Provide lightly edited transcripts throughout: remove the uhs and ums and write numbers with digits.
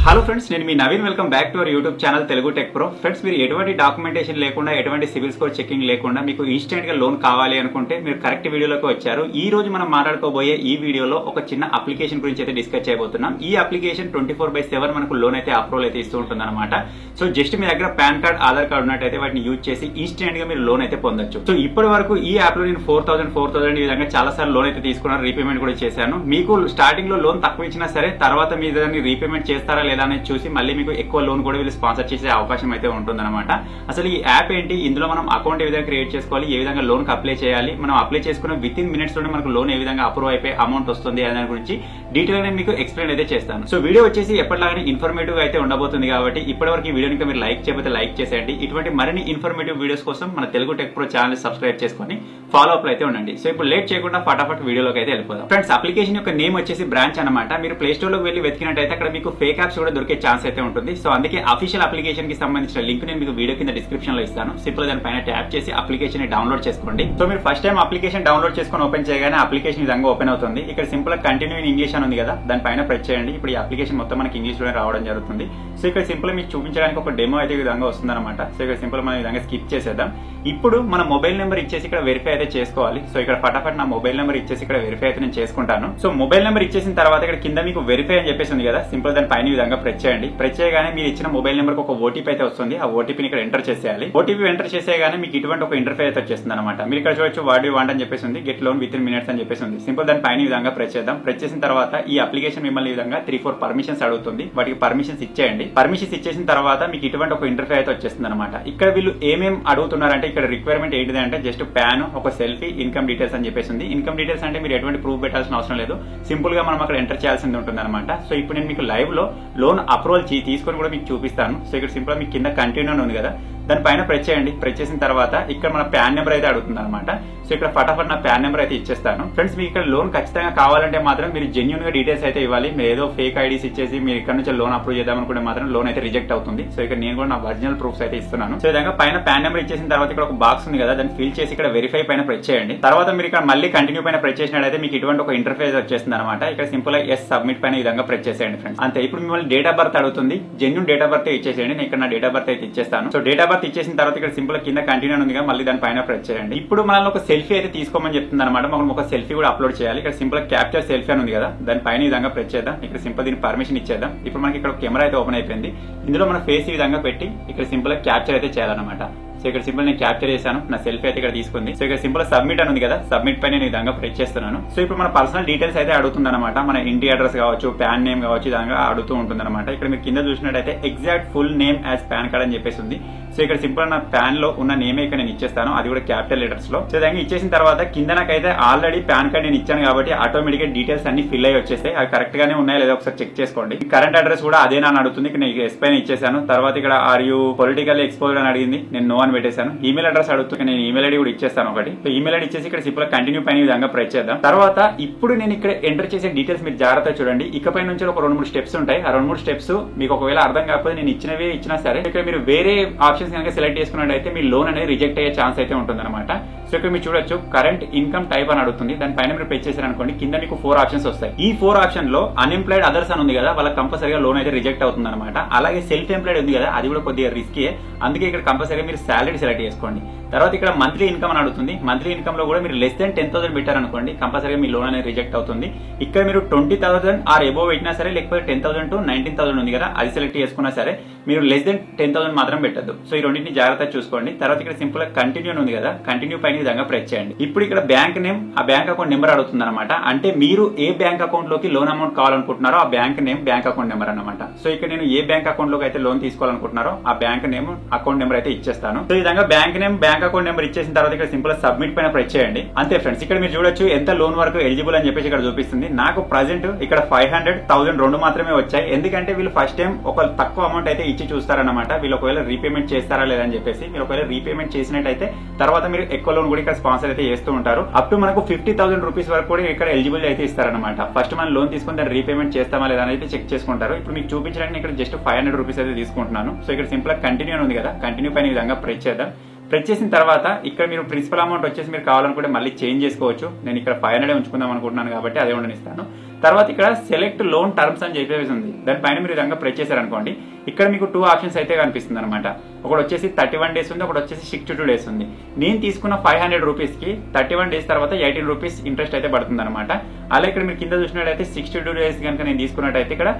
Hello friends, నేను మీ Naveen. Welcome back to our YouTube channel Telugu tech pro. Friends, మీరు ఎటువంటి డాక్యుమెంటేషన్ లేకుండా, ఎటువంటి సివిల్ స్కోర్ చెకింగ్ లేకుండా మీకు ఇన్స్టెంట్ గా లోన్ కావాలి అనుకుంటే మీరు కరెక్ట్ వీడియోలోకి వచ్చారు. ఈ రోజు మనం మాట్లాడుకోబోయే ఈ వీడియోలో ఒక చిన్న అప్లికేషన్ గురించి అయితే డిస్కస్ చేయబోతున్నాం. ఈ అప్లికేషన్ 24/7 మనకు లోన్ అయితే అప్రూవల్ అయితే ఇస్తూ ఉంటుంది అనమాట. సో జస్ట్ మీ దగ్గర పాన్ కార్డ్, ఆధార్ కార్డ్ ఉన్నట్టయితే వాటిని యూజ్ చేసి ఇన్స్టెంట్ గా మీరు లోన్ అయితే పొందొచ్చు. సో ఇప్పటి వరకు ఈ యాప్ లో నేను 4,000 ఈ విధంగా చాలా సార్లు లోన్ అయితే తీసుకున్నాను, రీపేమెంట్ కూడా చేశాను. మీకు స్టార్టింగ్ లో లోన్ తక్కువ ఇచ్చినా సరే తర్వాత మీరు దాన్ని రీపేమెంట్ చేస్తారా లేదా అనేది చూసి మళ్ళీ మీకు ఎక్కువ లోన్ కూడా వీళ్ళు స్పాన్సర్ చేసే అవకాశం అయితే ఉంటుందన్నమాట. అసలు ఈ యాప్ ఏంటి, ఇందులో మనం అకౌంట్ ఏ విధంగా క్రియేట్ చేసుకోవాలి, ఏ విధంగా లోన్ కి అప్లై చేయాలి, మనం అప్లై చేసుకున్న విత్ ఇన్ మినిట్స్ లోనే మనకు లోన్ ఏ విధంగా అప్రూవ్ అయిపోయి అమౌంట్ వస్తుంది అనే దాని గురించి డీటెయిల్ గా నేను మీకు ఎక్స్ప్లెయిన్ అయితే చేస్తాను. సో వీడియో వచ్చేసి ఎప్పటిలాగానే ఇన్ఫర్మేటివ్ అయితే ఉండబోతుంది కాబట్టి ఇప్పటివరకు ఈ వీడియోని మీరు లైక్ చేయకపోతే లైక్ చేసేయండి. ఇటువంటి మరిన్ని ఇన్ఫర్మేటివ్ వీడియోస్ కోసం మన Telugu tech pro channel subscribe చేసుకొని ఫాలో అప్ అయితే ఉండండి. సో ఇప్పుడు లేట్ చేయకుండా ఫటాఫట్ వీడియోలోకి అయితే వెళ్ళిపోదాం. ఫ్రెండ్స్, అప్లికేషన్ యొక్క నేమ్ వచ్చేసి బ్రాంచ్ అనమాట. మీరు ప్లే స్టోర్ లోకి వెళ్ళి వెతికినట్టయితే అక్కడ మీకు ఫేక్ యాప్స్ కూడా దొరికే ఛాన్స్ అయితే ఉంటుంది. సో అందుకే అఫీషియల్ అప్లికేషన్ కి సంబంధించిన లింక్ నేను మీకు వీడియో కింద డిస్క్రిప్షన్ లో ఇస్తాను. సింపుల్ దాని పైన ట్యాప్ చేసి అప్లికేషన్ ని డౌన్లోడ్ చేసుకోండి. సో మీరు ఫస్ట్ టైం అప్లికేషన్ డౌన్లోడ్ చేసుకొని ఓపెన్ చేయగానే అప్లికేషన్ ఈ విధంగా ఓపెన్ అవుతుంది. ఇక్కడ సింపుల్ గా కంటిన్యూ ఇన్ ఇంగ్లీష్ అని ఉంది కదా, దానిపైన ప్రెస్ చేయండి. ఇప్పుడు ఈ అప్లికేషన్ మొత్తం మనకి ఇంగ్లీష్ లోనే రావడం జరుగుతుంది. సో ఇక్కడ సింపుల్ మీకు చూపించడానికి ఒక డెమో అయితే ఈ విధంగా వస్తుంది అనమాట. సో ఇక్కడ సింపుల్ మనం ఈ విధంగా స్కిప్ చేసేద్దాం. ఇప్పుడు మన మొబైల్ నెంబర్ ఇచ్చేసి ఇక్కడ వెరిఫై అయితే చేసుకోవాలి. సో ఇక్కడ ఫటాఫట్ నా మొబైల్ నెంబర్ ఇచ్చేసి ఇక్కడ వెరిఫై అయితే నేను చేసుకుంటాను. సో మొబైల్ నెంబర్ ఇచ్చేసిన తర్వాత ఇక్కడ కింద మీకు వెరిఫై అని చెప్పేసి ఉంది కదా, సింపుల్ దాని పైన ఈ విధంగా ప్రెస్ చేయండి. ప్రెస్ చేయగానే మీరు ఇచ్చిన మొబైల్ నెంబర్ ఒక ఓటీపీ అయితే వస్తుంది. ఆ ఓటీపీని ఇక్కడ ఎంటర్ చేసేయాలి. ఓటీపీ ఎంటర్ చేసేగానే మీకు ఇటువంటి ఒక ఇంటర్ఫేస్ అయితే వచ్చేస్తుంది అనమాట. మీరు ఇక్కడ చూడొచ్చు వాట్ యూ వాంట్ అని చెప్పేసి ఉంది, get loan with in minutes అని చెప్పేసి ఉంది. సింపుల్ దాని పైన ఈ విధంగా ప్రెస్ చేద్దాం. ప్రెస్ చేసిన తర్వాత ఈ అప్లికేషన్ మిమ్మల్ని ఈ విధంగా 3-4 పర్మిషన్స్ అడుగుతుంది. వాటికి పర్మిషన్స్ ఇచ్చేయండి. పర్మిషన్స్ ఇచ్చేసిన తర్వాత మీకు ఇటువంటి ఒక ఇంటర్ఫేస్ అయితే వచ్చేస్తుంది అనమాట. ఇక్కడ వీళ్ళు ఏమేం అడుగుతున్నారంటే ఇక్కడ రిక్వైర్మెంట్ ఏంటిది అంటే జస్ట్ ప్యాన్, ఒక సెల్ఫీ, ఇన్కమ్ డీటెయిల్స్ అని చెప్పేసి ఉంది. ఇన్కమ్ డీటెయిల్స్ అంటే మీరు ఎటువంటి ప్రూఫ్ పెట్టాల్సిన అవసరం లేదు, సింపుల్ గా మనం అక్కడ ఎంటర్ చేయాల్సింది ఉంటుంది అనమాట. సో ఇప్పుడు నేను మీకు లైవ్ లో లోన్ అప్రూవల్ తీసుకొని కూడా మీకు చూపిస్తాను. సో ఇక్కడ సింపుల్ మీకు కింద కంటిన్యూ ఉంది కదా, దానిపైన ప్రెస్ చేయండి. ప్రెస్ చేసిన తర్వాత ఇక్కడ మన ప్యాన్ నెంబర్ అయితే అడుగుతుంది అనమాట. సో ఇక్కడ ఫటాఫట్ నా ప్యాన్ నెంబర్ అయితే ఇచ్చేస్తాను. ఫ్రెండ్స్, మీకు ఇక్కడ లోన్ ఖచ్చితంగా కావాలంటే మాత్రం మీరు జెన్యూన్ గా డీటెయిల్స్ అయితే ఇవ్వాలి. మీరు ఏదో ఫేక్ ఐడీస్ ఇచ్చేసి మీరు ఇక్కడ నుంచి లోన్ అప్రూవ్ చేద్దాం అనుకుంటే మాత్రం లోన్ అయితే రిజెక్ట్ అవుతుంది. సో ఇక్కడ నేను కూడా నా ఒరిజినల్ ప్రూఫ్స్ అయితే ఇస్తున్నాను. సో విధంగా పైన ప్యాన్ నెంబర్ ఇచ్చేసిన తర్వాత ఇక్కడ ఒక బాక్స్ ఉంది కదా, దాన్ని ఫిల్ చేసి ఇక్కడ వెరిఫై పైన ప్రెస్ చేయండి. తర్వాత మీరు ఇక్కడ మళ్ళీ కంటిన్యూ పైన ప్రెస్ చేసినట్టయితే మీకు ఇటువంటి ఒక ఇంటర్ఫేస్ వచ్చేస్తుంది అనమాట. ఇక్కడ సింపుల్ గా ఎస్ సబ్మిట్ పైన ఈ విధంగా ప్రెస్ చేసేయండి ఫ్రెండ్స్. అంతే. ఇప్పుడు మిమ్మల్ని డేట్ ఆఫ్ బర్త్ అడుగుతుంది. జెన్యూన్ డేట్ ఆఫ్ బర్త్ ఇచ్చేసేయండి. నేను ఇక్కడ నా డేట్ ఆఫ్ బర్త్ అయితే ఇచ్చేస్తాను. సో డేట్ ఆఫ్ బర్త్ ఇచ్చేసిన తర్వాత ఇక్కడ సింపుల్ కింద కంటిన్యూ ఉంది కదా, మళ్ళీ దాని పైన ప్రెస్ చేయండి. ఇప్పుడు మనల్ని ఒక సెల్ఫీ అయితే తీసుకోమని చెప్తుంది అనమాట. మనం ఒక సెల్ఫీ కూడా అప్లోడ్ చేయాలి. ఇక్కడ సింపుల్ క్యాప్చర్ సెల్ఫీ అని ఉంది కదా, దాని పైన ఈ విధంగా ప్రెస్ చేద్దాం. ఇక్కడ సింపుల్ దీనికి పర్మిషన్ ఇచ్చేద్దాం. ఇప్పుడు మనకి ఇక్కడ కెమెరా అయితే ఓపెన్ అయిపోయింది. ఇందులో మన ఫేస్ ఈ విధంగా పెట్టి ఇక్కడ సింపుల్ గా క్యాప్చర్ అయితే చేయాలన్నమాట. సో ఇక్కడ సింపుల్ నేను క్యాప్చర్ చేశాను, నా సెల్ఫీ అయితే ఇక్కడ తీసుకుంది. సో ఇక్కడ సింపుల్ సబ్మిట్ అని ఉంది కదా, సబ్మిట్ పైన నేను ఈ విధంగా ప్రెస్ చేస్తున్నాను. సో ఇప్పుడు మన పర్సనల్ డీటెయిల్స్ అయితే అడుగుతుంది అనమాట. మన ఇంటి అడ్రస్ కావచ్చు, పాన్ నేమ్ కావచ్చు, ఇదంగా అడుగుతూ ఉంటుంది అనమాట. ఇక్కడ మీరు కింద చూసినట్టయితే exact full name as pan card అని చెప్పేసి ఉంది. సో ఇక్కడ సింపుల్ నా పాన్ లో ఉన్న నేమే ఇక్కడ నేను ఇచ్చేస్తాను, అది కూడా క్యాపిటల్ లెటర్స్ లో. సో దాన్ని ఇచ్చేసిన తర్వాత కింద నాకైతే ఆల్రెడీ పాన్ కార్డ్ నేను ఇచ్చాను కాబట్టి ఆటోమేటిక్ గా డీటెయిల్స్ అన్ని ఫిల్ అయ్యి వచ్చేస్తాయి. అవి కరెక్ట్ గానే ఉన్నాయో లేదో ఒకసారి చెక్ చేసుకోండి. కరెంట్ అడ్రస్ కూడా అదే అని అడుగుతుంది. ఇక్కడ నేను ఎస్ పైన ఇచ్చేసాను. తర్వాత ఇక్కడ ఆర్ యూ పొలిటికల్ ఎక్స్పోజ్డ్ అని అడిగింది, నేను నో అని పెట్టేశాను. ఈమెయిల్ అడ్రస్ అడుగుతుంది, నేను ఈమెయిల్ ఐడి కూడా ఇచ్చేస్తాను ఒకటి. సో ఈమెయిల్ ఐడి ఇచ్చేసి ఇక్కడ సింపుల్ కంటిన్యూ పైన ఈ విధంగా ప్రెస్ చేద్దాం. తర్వాత ఇప్పుడు నేను ఇక్కడ ఎంటర్ చేసే డీటెయిల్స్ మీరు జాగ్రత్తగా చూడండి. ఇకపై నుంచి ఒక 2-3 స్టెప్స్ ఉంటాయి. ఆ 2-3 స్టెప్స్ మీకు ఒకవేళ అర్థం కాకపోతే నేను ఇచ్చినా సరే ఇక్కడ మీరు వేరే ఆప్షన్స్ కనుక సెలెక్ట్ చేసుకున్నట్టయితే మీ లోన్ అనేది రిజెక్ట్ అయ్యే ఛాన్స్ అయితే ఉంటుంది అనమాట. సో ఇక్కడ మీరు చూడొచ్చు కరెంట్ ఇన్కమ్ టైప్ అని అడుగుతుంది. దానిపైన మీరు ప్రెస్ చేశారు అనుకోండి, కింద మీకు 4 ఆప్షన్స్ వస్తాయి. ఈ 4 ఆప్షన్ లో అన్ఎంప్లాయిడ్ అదర్స్ అని ఉంది కదా, వాళ్ళకి కంపల్సరీగా లోన్ అయితే రిజెక్ట్ అవుతుంది అనమాట. అలాగే సెల్ఫ్ ఎంప్లాయిడ్ ఉంది కదా, అది కూడా కొద్దిగా రిస్కీ. అందుకే ఇక్కడ కంపల్సరీగా మీరు సాలరీ సెలెక్ట్ చేసుకోండి. తర్వాత ఇక్కడ మంత్లీ ఇన్కమ్ అని అడుగుతుంది. మంత్లీ ఇన్కమ్ లో కూడా మీరు లెస్ దెన్ 10,000 పెట్టారనుకోండి, కంపల్సరీగా మీ లోన్ అనేది రిజెక్ట్ అవుతుంది. ఇక్కడ మీరు 20,000 ఆర్ ఎబోవ్ పెట్టినా సరే, లేకపోతే 10,000 to 19,000 ఉంది కదా, అది సెలెక్ట్ చేసుకున్నా సరే మీరు లెస్ దెన్ 10,000 మాత్రం పెట్టద్దు. సో ఈ రెండింటిని జాగ్రత్తగా చూసుకోండి. తర్వాత ఇక్కడ సింపుల్ గా కంటిన్యూ ఉంది కదా, కంటిన్యూ పైన విధంగా ప్రెస్ చేయండి. ఇప్పుడు ఇక్కడ బ్యాంక్ నేమ్, ఆ బ్యాంక్ అకౌంట్ నెంబర్ అడుగుతుంది అనమాట. అంటే మీరు ఏ బ్యాంక్ అకౌంట్ లోకి లోన్ అమౌంట్ కావాలనుకుంటున్నారో ఆ bank name, bank account number అనమాట. సో ఇక్కడ నేను ఏ బ్యాంక్ అకౌంట్ లోకి అయితే లోన్ తీసుకోవాలనుకుంటున్నారో ఆ బ్యాంక్ నేమ్, అకౌంట్ నెంబర్ అయితే ఇచ్చేస్తాను. సో ఈ విధంగా bank name, bank account number ఇచ్చేసిన తర్వాత ఇక్కడ సింపుల్ సబ్మిట్ పైన ప్రెస్ చేయండి. అంతే ఫ్రెండ్స్. ఇక్కడ మీరు చూడొచ్చు ఎంత లోన్ వరకు ఎలిజిబుల్ అని చెప్పేసి ఇక్కడ చూపిస్తుంది. నాకు ప్రజెంట్ ఇక్కడ 500, 1000 రెండు మాత్రమే వచ్చాయి. ఎందుకంటే వీళ్ళు ఫస్ట్ టైం ఒక తక్కువ అమౌంట్ అయితే ఇచ్చి చూస్తారనమాట. వీళ్ళు ఒకవేళ రీపేమెంట్ చేస్తారా లేదని చెప్పేసి. మీరు ఒకవేళ రీపేమెంట్ చేసినట్టయితే తర్వాత మీరు ఎక్కువ లోన్ కూడా ఇక్కడ స్పాన్సర్ అయితే చేస్తూ ఉంటారు. అప్ టు మనకు 50,000 రూపీస్ వరకు కూడా ఇక్కడ ఎలిజిబుల్ అయితే ఇస్తారనమాట. ఫస్ట్ మనం లోన్ తీసుకుని దాన్ని రీపేమెంట్ చేస్తామా లేదా అనేది చెక్ చేసుకుంటారు. ఇప్పుడు మీకు చూపించడానికి ఇక్కడ జస్ట్ 500 రూపీస్ అయితే తీసుకుంటున్నాను. సో ఇక్కడ సింపుల్ గా కంటిన్యూ ఉంది కదా, కంటిన్యూ పైన ఈ విధంగా ప్రెస్ చేద్దాం. ప్రెస్ చేసిన తర్వాత ఇక్కడ మీరు ప్రిన్సిపల్ అమౌంట్ వచ్చేసి మీరు కావాలనుకుంటే మళ్ళీ చేంజ్ చేసుకోవచ్చు. నేను ఇక్కడ 500 ఉంచుకుందాం అనుకుంటున్నాను కాబట్టి అదే ఉండనిస్తాను. తర్వాత ఇక్కడ సెలెక్ట్ లోన్ టర్మ్స్ అని చెప్పేసి ఉంది. దానిపైన మీరు విధంగా ప్రెస్ చేశారనుకోండి, ఇక్కడ మీకు 2 ఆప్షన్స్ అయితే కనిపిస్తుంది అనమాట. ఒకటి వచ్చేసి 31 డేస్ ఉంది, ఒకటి వచ్చేసి 62 డేస్ ఉంది. నేను తీసుకున్న 500 రూపీస్కి 31 డేస్ తర్వాత 18 రూపీస్ ఇంట్రెస్ట్ అయితే పడుతుంది అనమాట. అలా ఇక్కడ మీరు కింద చూసినట్టయితే 62 డేస్ కనుక నేను తీసుకున్నట్టయితే ఇక్కడ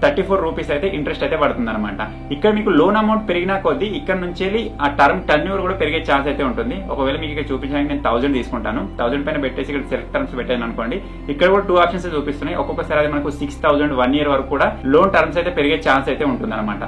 34 రూపీస్ అయితే ఇంట్రెస్ట్ అయితే పడుతుంది అనమాట. ఇక్కడ మీకు లోన్ అమౌంట్ పెరిగినా కొద్దీ ఇక్కడ నుంచి ఆ టర్న్ కూడా పెరిగే ఛాన్స్ అయితే ఉంటుంది. ఒకవేళ మీకు ఇక్కడ చూపించడానికి నేను 1000 తీసుకుంటాను, 1000 పైన పెట్టేసి ఇక్కడ సెలెక్ట్ టర్మ్స్ పెట్టాను అనుకోండి, ఇక్కడ కూడా 2 ఆప్షన్స్ చూపిస్తున్నాయి. ఒక్కొక్కసారి అది మనకు 6000 1 year వరకు కూడా లోన్ టర్మ్స్ అయితే పెరిగే ఛాన్స్ అయితే ఉంటుంది అనమాట.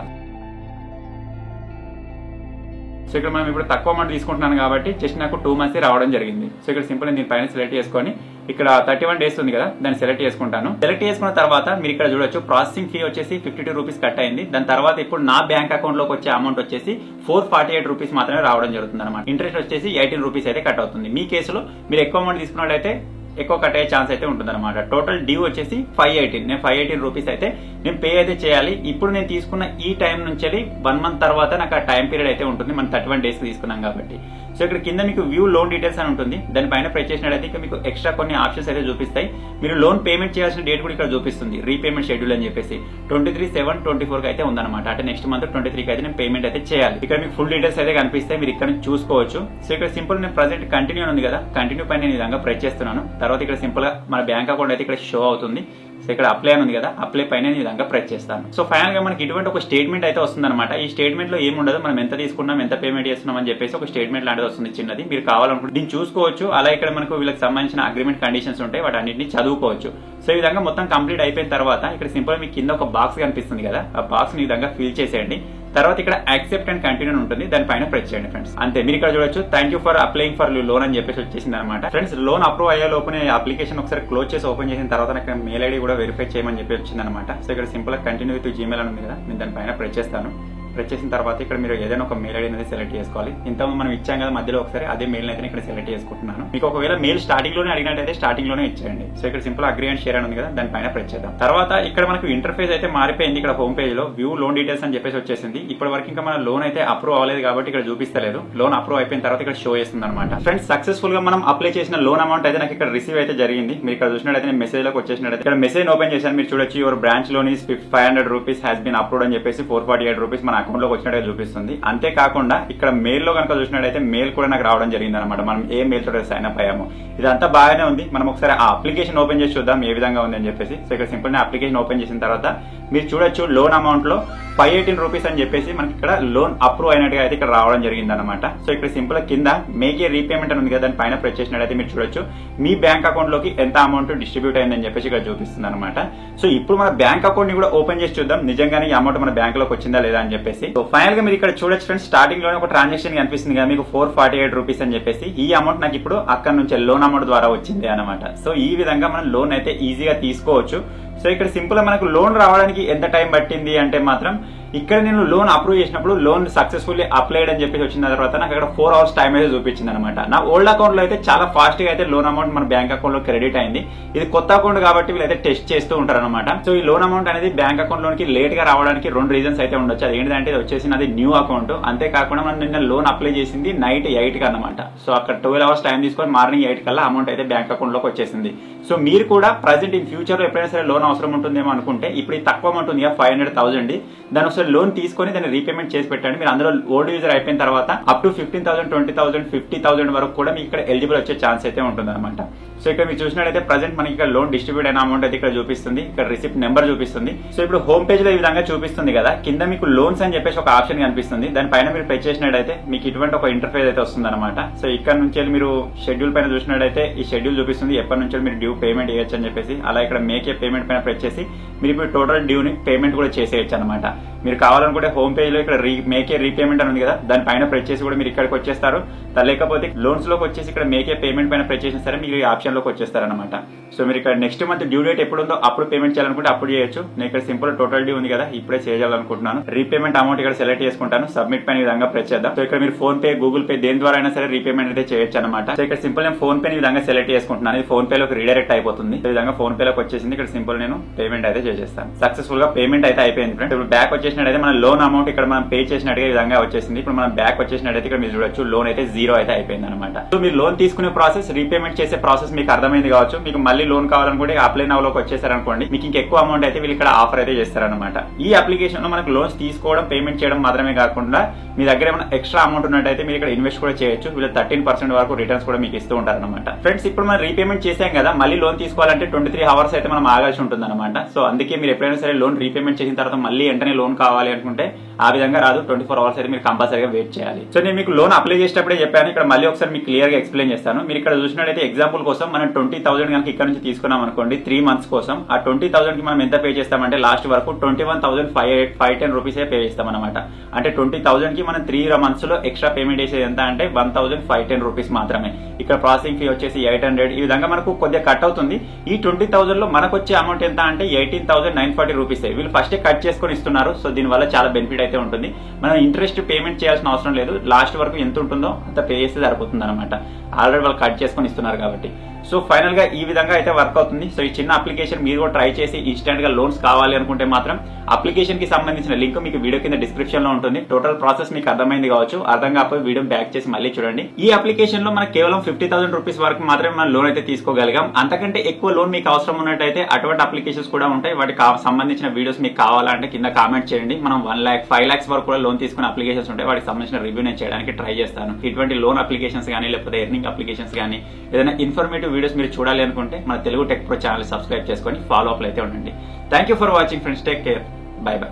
సో ఇక్కడ మనం ఇప్పుడు తక్కువ అమౌంట్ తీసుకుంటున్నాను కాబట్టి జస్ట్ నాకు 2 months రావడం జరిగింది. సో ఇక్కడ సింపుల్ దీని పైన సెలెక్ట్ చేసుకొని ఇక్కడ 31 డేస్ ఉంది కదా, దాన్ని సెలెక్ట్ చేసుకుంటాను. సెలెక్ట్ చేసుకున్న తర్వాత మీరు ఇక్కడ చూడొచ్చు ప్రాసెసింగ్ ఫీ వచ్చేసి 52 రూపీస్ కట్ అయింది. దాని తర్వాత ఇప్పుడు నా బ్యాంక్ అకౌంట్ లోకి వచ్చే అమౌంట్ వచ్చేసి 448 రూపీస్ మాత్రమే రావడం జరుగుతుంది అనమాట. ఇంట్రెస్ట్ వచ్చేసి 18 రూపీస్ అయితే కట్ అవుతుంది. మీ కేసులో మీరు ఎక్కువ అమౌంట్ తీసుకున్నట్లయితే ఎక్కువ కట్ అయ్యే ఛాన్స్ అయితే ఉంటుంది అనమాట. టోటల్ డ్యూ వచ్చేసి 518. నేను 518 రూపీస్ అయితే నేను పే అయితే చేయాలి. ఇప్పుడు నేను తీసుకున్న ఈ టైం నుంచి 1 month తర్వాత నాకు ఆ టైం పీరియడ్ అయితే ఉంటుంది. మనం 31 డేస్ తీసుకున్నాం కాబట్టి. సో ఇక్కడ కింద మీకు వ్యూ లోన్ డీటెయిల్స్ అని ఉంటుంది. దానిపైన ప్రెస్ చేసినట్లయితే ఇంకా మీకు ఎక్స్ట్రా కొన్ని ఆప్షన్స్ అయితే చూపిస్తాయి. మీరు లోన్ పేమెంట్ చేయాల్సిన డేట్ కూడా ఇక్కడ చూపిస్తుంది, రీపేమెంట్ షెడ్యూల్ అని చెప్పేసి 23/7/24 అయితే ఉందన్నమాట. అంటే నెక్స్ట్ మంత్ 23 అయితే నేను పేమెంట్ అయితే చేయాలి. ఇక్కడ మీకు ఫుల్ డీటెయిల్స్ అయితే కనిపిస్తాయి, మీరు ఇక్కడ నుంచి చూసుకోవచ్చు. సో ఇక్కడ సింపుల్ నేను ప్రజెంట్ కంటిన్యూ ఉంది కదా, కంటిన్యూ పైన నేను ఈ విధంగా ప్రెస్ చేస్తున్నాను. తర్వాత ఇక్కడ సింపుల్ గా మన బ్యాంక్ అకౌంట్ అయితే ఇక్కడ షో అవుతుంది. సో ఇక్కడ అప్లై అని ఉంది కదా, అప్లై పైన ఈ విధంగా ప్రెస్ చేస్తాను. సో ఫైనల్ గా మనకి ఇటువంటి ఒక స్టేట్మెంట్ అయితే వస్తుంది అనమాట. ఈ స్టేట్మెంట్ లో ఏముండదు, మనం ఎంత తీసుకున్నాం, ఎంత పేమెంట్ చేస్తున్నాం అని చెప్పేసి ఒక స్టేట్మెంట్ లాంటిది వస్తుంది చిన్నది. మీరు కావాలనుకుంటే దీన్ని చూసుకోవచ్చు. అలా ఇక్కడ మనకు వీళ్ళకి సంబంధించిన అగ్రిమెంట్ కండిషన్స్ ఉంటాయి, వాటి అన్నింటినీ చదువుకోవచ్చు. సో ఈ విధంగా మొత్తం కంప్లీట్ అయిపోయిన తర్వాత ఇక్కడ సింపుల్ మీకు కింద ఒక బాక్స్ కనిపిస్తుంది కదా, ఆ బాక్స్ ని ఈ విధంగా ఫిల్ చేసేయండి. తర్వాత ఇక్కడ యాక్సెప్ట్ అండ్ కంటిన్యూ ఉంటుంది, దానిపైన ప్రెస్ చేయండి ఫ్రెండ్స్. అంతే. మీరు ఇక్కడ చూడొచ్చు thank you for applying for loan అని చెప్పేసి వచ్చేసింది అనమాట. ఫ్రెండ్స్ లోన్ అప్రూవ్ అయ్యే లోపు అప్లికేషన్ ఒకసారి క్లోజ్ చేసి ఓపెన్ చేసిన తర్వాత నాకు మెయిల్ ఐడి కూడా వెరిఫై చేయమని చెప్పి వచ్చింది అనమాట. సో ఇక్కడ సింపుల్ గా కంటిన్యూ విత్ జీమెయిల్ అని ఉంది కదా, నేను దానిపైన ప్రెస్ చేస్తాను. ప్రెస్ చేసిన తర్వాత ఇక్కడ మీరు ఏదైనా ఒక మెయిల్ ఐడి అనేది సెలెక్ట్ చేసుకోవాలి. ఇంతకు మనం ఇచ్చాం కదా మధ్యలో ఒకసారి, అదే మెయిల్ అయితే ఇక్కడ సెలెక్ట్ చేసుకుంటున్నాను. మీకు ఒకవేళ మెయిల్ స్టార్టింగ్ లోనే అడిగినట్టయితే స్టార్టింగ్ లోనే ఇచ్చేయండి. సో ఇక్కడ సింపుల్ అగ్రీ అండ్ షేర్ అని ఉంది కదా, దానిపైన ప్రెస్ చేద్దాం. తర్వాత ఇక్కడ మనకు ఇంటర్ఫేస్ అయితే మారిపోయింది. ఇక్కడ హోమ్ పేజ్ లో వ్యూ లోన్ డీటెయిల్స్ అని చెప్పేసి వచ్చేసింది. ఇప్పటి వరకు ఇంకా మన లోన్ అయితే అప్రూవ్ అవ్వలేదు కాబట్టి ఇక్కడ చూపిస్తలేదు. లోన్ అప్రూవ్ అయిపోయిన తర్వాత ఇక్కడ షో చేస్తుంది అనమాట. ఫ్రెండ్స్ సక్సెస్ఫుల్ గా మనం అప్లై చేసిన లోన్ అమౌంట్ అయితే నాకు ఇక్కడ రిసీవ్ అయితే జరిగింది. మీరు ఇక్కడ చూసినట్టయితే నేను మెసేజ్ లోకి వచ్చేసినట్టయితే ఇక్కడ మెసేజ్ ఓపెన్ చేశాను. మీరు చూడొచ్చు your branch loan is 500 rupees has been approved అని చెప్పేసి 448 రూపీస్ మన అకౌంట్ లోకి వచ్చినట్టు చూపిస్తుంది. అంతేకాకుండా ఇక్కడ మెయిల్ లో కనుక చూసినట్టయితే మెయిల్ కూడా నాకు రావడం జరిగింది అనమాట. మనం ఏ మెయిల్ తోటి సైన్ అప్ అయ్యాము, ఇదంతా బాగానే ఉంది. మనం ఒకసారి ఆ అప్లికేషన్ ఓపెన్ చేసి చూద్దాం ఏ విధంగా ఉంది అని చెప్పేసి. సో ఇక్కడ సింపుల్ అప్లికేషన్ ఓపెన్ చేసిన తర్వాత మీరు చూడొచ్చు లోన్ అమౌంట్ లో 518 రూపీస్ అని చెప్పేసి మనకి ఇక్కడ లోన్ అప్రూవ్ అయినట్టుగా అయితే ఇక్కడ రావడం జరిగింది అనమాట. సో ఇక్కడ సింపుల్ కింద మేక్ ఏ రీపేమెంట్ అని ఉంది కదా, దాని పైన ప్రెస్ చేసినట్టయితే మీరు చూడొచ్చు మీ బ్యాంక్ అకౌంట్ లోకి ఎంత అమౌంట్ డిస్ట్రిబ్యూట్ అయిందని చెప్పేసి ఇక్కడ చూపిస్తుంది అనమాట. సో ఇప్పుడు మన బ్యాంక్ అకౌంట్ ని కూడా ఓపెన్ చేసి చూద్దాం నిజంగానే ఈ అమౌంట్ మన బ్యాంక్ లోకి వచ్చిందా లేదా అని చెప్పేసి. సో ఫైనల్ గా మీరు ఇక్కడ చూడొచ్చు ఫ్రెండ్స్, స్టార్టింగ్ లోనే ఒక ట్రాన్సాక్షన్ కనిపిస్తుంది కదా మీకు 448 రూపీస్ అని చెప్పేసి. ఈ అమౌంట్ నాకు ఇప్పుడు అక్కడ నుంచి లోన్ అమౌంట్ ద్వారా వచ్చింది అనమాట. సో ఈ విధంగా మనం లోన్ అయితే ఈజీగా తీసుకోవచ్చు. సో ఇక్కడ సింపుల్ గా మనకు లోన్ రావడానికి ఎంత టైం పట్టింది అంటే మాత్రం ఇక్కడ నేను లోన్ అప్రూవ్ చేసినప్పుడు లోన్ సక్సెస్ఫుల్లీ అప్లైడ్ అని చెప్పేసి వచ్చిన తర్వాత నాకు అక్కడ 4 hours టైం అయితే చూపించింది అనమాట. నా ఓల్డ్ అకౌంట్ లో అయితే చాలా ఫాస్ట్ గా అయితే లోన్ అమౌంట్ మన బ్యాంక్ అకౌంట్ లో క్రెడిట్ అయింది. ఇది కొత్త అకౌంట్ కాబట్టి వీళ్ళైతే టెస్ట్ చేస్తూ ఉంటారు అనమాట. సో ఈ లోన్ అమౌంట్ అనేది బ్యాంక్ అకౌంట్ లోకి లేట్ గా రావడానికి 2 రీజన్స్ అయితే ఉండొచ్చు. అది ఏంటంటే ఇది వచ్చేసి నాది న్యూ అకౌంట్, అంతేకాకుండా మనం నిన్న లోన్ అప్లై చేసింది నైట్ 8 కి అనమాట. సో అక్కడ 12 hours టైం తీసుకొని మార్నింగ్ 8 కల్లా అమౌంట్ అయితే బ్యాంక్ అకౌంట్ లోకి వచ్చేసింది. సో మీరు కూడా ప్రజెంట్ ఇన్ ఫ్యూచర్ లో ఎప్పుడైనా సరే లోన్ అవసరం ఉంటుందేమో అనుకుంటే ఇప్పుడు ఈ తక్కువ అమౌంట్ ఉంది 500,000 దాని ఒకసారి లోన్ తీసుకొని దాన్ని రీపేమెంట్ చేసి పెట్టండి. మీరు అందులో ఓల్డ్ యూజర్ అయిపోయిన తర్వాత అప్ టు 15,000, 20,000, 50,000 వరకు కూడా మీకు ఇక్కడ ఎలిజిబుల్ వచ్చే ఛాన్స్ అయితే ఉంటుంది అనమాట. సో ఇక్కడ మీరు చూసినట్లయితే ప్రజెంట్ మనకి ఇక్కడ లోన్ డిస్ట్రిబ్యూట్ అయిన అమౌంట్ అయితే ఇక్కడ చూపిస్తుంది, ఇక్కడ రిసిప్ట్ నెంబర్ చూపిస్తుంది. సో ఇప్పుడు హోమ్ పేజ్ లో ఈ విధంగా చూపిస్తుంది కదా, కింద మీకు లోన్స్ అని చెప్పేసి ఒక ఆప్షన్ కనిపిస్తుంది. దానిపైన మీరు ప్రెస్ చేసినట్టయితే మీకు ఇటువంటి ఒక ఇంటర్ఫేస్ అయితే వస్తుంది అనమాట. సో ఇక్కడ నుంచి మీరు షెడ్యూల్ పైన చూసినట్టయితే ఈ షెడ్యూల్ చూపిస్తుంది ఎప్పటి నుంచి మీరు డ్యూ పేమెంట్ చేయొచ్చు అని చెప్పేసి. అలా ఇక్కడ మేక్ ఏ పేమెంట్ పైన ప్రెస్ చేసి మీరు ఇప్పుడు టోటల్ డ్యూ ని పేమెంట్ కూడా చేసేయచ్చు అనమాట. మీరు కావాలనుకుంటే హోమ్ పేజ్ లో ఇక్కడ మేక్ ఏ రీపేమెంట్ అని ఉంది కదా, దానిపైన ప్రెస్ చేసి కూడా మీరు ఇక్కడికి వచ్చేస్తారు. లేకపోతే లోన్స్ లోకి వచ్చేసి ఇక్కడ మేక్ ఏ పేమెంట్ పైన ప్రెస్ చేసినా సరే మీరు ఈ ఆప్షన్ లోకి వచ్చేస్తారనమాట. సో మీరు ఇక్కడ నెక్స్ట్ మంత్ డ్యూ డేట్ ఎప్పుడు ఉందో అప్పుడు పేమెంట్ చేయాలనుకుంటే అప్పుడు చేయొచ్చు. నేను ఇక్కడ సింపుల్ టోటల్ డ్యూ ఉంది కదా, ఇప్పుడే చేయాలనుకుంటున్నాను. రీపేమెంట్ అమౌంట్ ఇక్కడ సెలెక్ట్ చేసుకుంటాను, సబ్మిట్ పైన విధంగా ప్రెస్ చేద్దాం. సో ఇక్కడ మీరు ఫోన్ పే, గూగుల్ పే దేని ద్వారా అయినా సరే రీపేమెంట్ అయితే చేయొచ్చు అనమాట. సో ఇక్కడ సింపుల్ నేను ఫోన్ పే విధంగా సెలెక్ట్ చేసుకుంటున్నాను. ఇది ఫోన్ పే లోకి రీడైరెక్ట్ అయిపోతుంది. ఈ విధంగా ఫోన్ పే లోకి వచ్చేసింది. ఇక్కడ సింపుల్ నేను పేమెంట్ అయితే చేసేస్తాను. సక్సెస్ఫుల్ గా పేమెంట్ అయితే అయిపోయింది ఫ్రెండ్. ఇప్పుడు బ్యాక్ బ్యాక్ వచ్చేసినట్టయితే మన లోన్ అమౌంట్ ఇక్కడ మనం పే చేసినట్టుగా ఈ విధంగా వచ్చేసింది. ఇప్పుడు మనం బ్యాక్ వచ్చేసినట్టయితే ఇక్కడ మీరు చూడొచ్చు లోన్ అయితే 0 అయితే అయిపోయింది అనమాట. సో మీరు లోన్ తీసుకునే ప్రాసెస్, రీపేమెంట్ చేసే ప్రాసెస్ మీకు అర్థమైంది కావచ్చు. మీకు మళ్ళీ లోన్ కావాలనుకుంటే అప్లై నౌ లోకి వచ్చేసారనుకోండి, మీకు ఇంకెక్కువ అమౌంట్ అయితే వీళ్ళు ఇక్కడ ఆఫర్ అయితే చేస్తారనమాట. ఈ అప్లికేషన్ లో మనకు లోన్స్ తీసుకోవడం, పేమెంట్ చేయడం మాత్రమే కాకుండా మీ దగ్గర ఏమైనా ఎక్స్ట్రా అమౌంట్ ఉన్నట్టయితే మీరు ఇక్కడ ఇన్వెస్ట్ కూడా చేయొచ్చు. వీళ్ళు 13% వరకు రిటర్న్స్ కూడా మీకు ఇస్తూ ఉంటారు అనమాట. ఫ్రెండ్స్, ఇప్పుడు మనం రీపేమెంట్ చేసాం కదా, మళ్ళీ లోన్ తీసుకోవాలంటే 23 అవర్స్ అయితే మనం ఆగాల్సి ఉంటుంది అనమాట. సో అందుకే మీరు ఎప్పుడైనా సరే లోన్ రీపేమెంట్ చేసిన తర్వాత మళ్ళీ వెంటనే లోన్ కావాలి అనుకుంటే ఆ విధంగా రాదు. 24 అవర్స్ అయితే మీరు కంపల్సరీగా వెయిట్ చేయాలి. సో నేను మీకు లోన్ అప్లై చేసేటప్పుడే చెప్పాను, ఇక్కడ మళ్ళీ ఒకసారి మీకు క్లియర్ గా ఎక్స్ప్లెయిన్ చేస్తాను. మీరు ఇక్కడ చూసినట్టయితే ఎగ్జాంపుల్ కోసం మనం 20,000 కనుక ఇక్కడ నుంచి తీసుకున్నాం అనుకోండి 3 months కోసం, ఆ 20,000 కి మనం ఎంత పే చేస్తామంటే లాస్ట్ వరకు 21,510 రూపీస్ పే చేస్తాం అనమాట. అంటే 20,000 కి మనం 3 months లో ఎక్స్ట్రా పేమెంట్ చేసేది ఎంత అంటే 1,510 రూపీస్ మాత్రమే. ఇక్కడ ప్రాసెసింగ్ ఫీ వచ్చేసి 800. ఈ విధంగా మనకు కొద్దిగా కట్ అవుతుంది. ఈ 20,000 లో మనకు వచ్చే అమౌంట్ ఎంత అంటే 18,940 రూపీస్. వీళ్ళు ఫస్ట్ కట్ చేసుకుని ఇస్తున్నారు. సో దీని వల్ల చాలా బెనిఫిట్ అయితే ఉంటుంది. మనం ఇంట్రెస్ట్ పేమెంట్ చేయాల్సిన అవసరం లేదు. లాస్ట్ వరకు ఎంత ఉంటుందో అంత పే చేస్తే సరిపోతుంది అనమాట. ఆల్రెడీ వాళ్ళు కట్ చేసుకుని ఇస్తున్నారు కాబట్టి. సో ఫైనల్ గా ఈ విధంగా అయితే వర్క్ అవుతుంది. సో ఈ చిన్న అప్లికేషన్ మీరు కూడా ట్రై చేసి ఇన్స్టెంట్ గా లోన్స్ కావాలి అనుకుంటే మాత్రం అప్లికేషన్ కి సంబంధించిన లింక్ మీకు వీడియో కింద డిస్క్రిప్షన్ లో ఉంటుంది. టోటల్ ప్రాసెస్ మీకు అర్థమైంది కావచ్చు. అర్థం కాకపోతే వీడియో బ్యాక్ చేసి మళ్ళీ చూడండి. ఈ అప్లికేషన్ లో మనకు కేవలం 50,000 రూపీస్ వరకు మాత్రమే మనం లోన్ అయితే తీసుకోగలిగాం. అంతకంటే ఎక్కువ లోన్ మీకు అవసరం ఉన్నట్టయితే అటువంటి అప్లికేషన్స్ కూడా ఉంటాయి. వాటికి సంబంధించిన వీడియోస్ మీకు కావాలంటే కింద కామెంట్ చేయండి. మనం 1 lakh 5 lakhs వరకు కూడా లోన్ తీసుకునే అప్లికేషన్స్ ఉంటాయి. వాటికి సంబంధించిన రివ్యూ నేను చేయడానికి ట్రై చేస్తాను. ఇటువంటి లోన్ అప్లికేషన్స్ కానీ లేకపోతే ఎర్నింగ్ అప్లికేషన్స్ కానీ ఏదైనా ఇన్ఫర్మేటివ్ వీడియోస్ మీరు చూడాలి అనుకుంటే మన Telugu tech pro channel subscribe చేసుకొని ఫాలో అప్ అయితే ఉండండి. Thank you for watching friends. Take care. By by.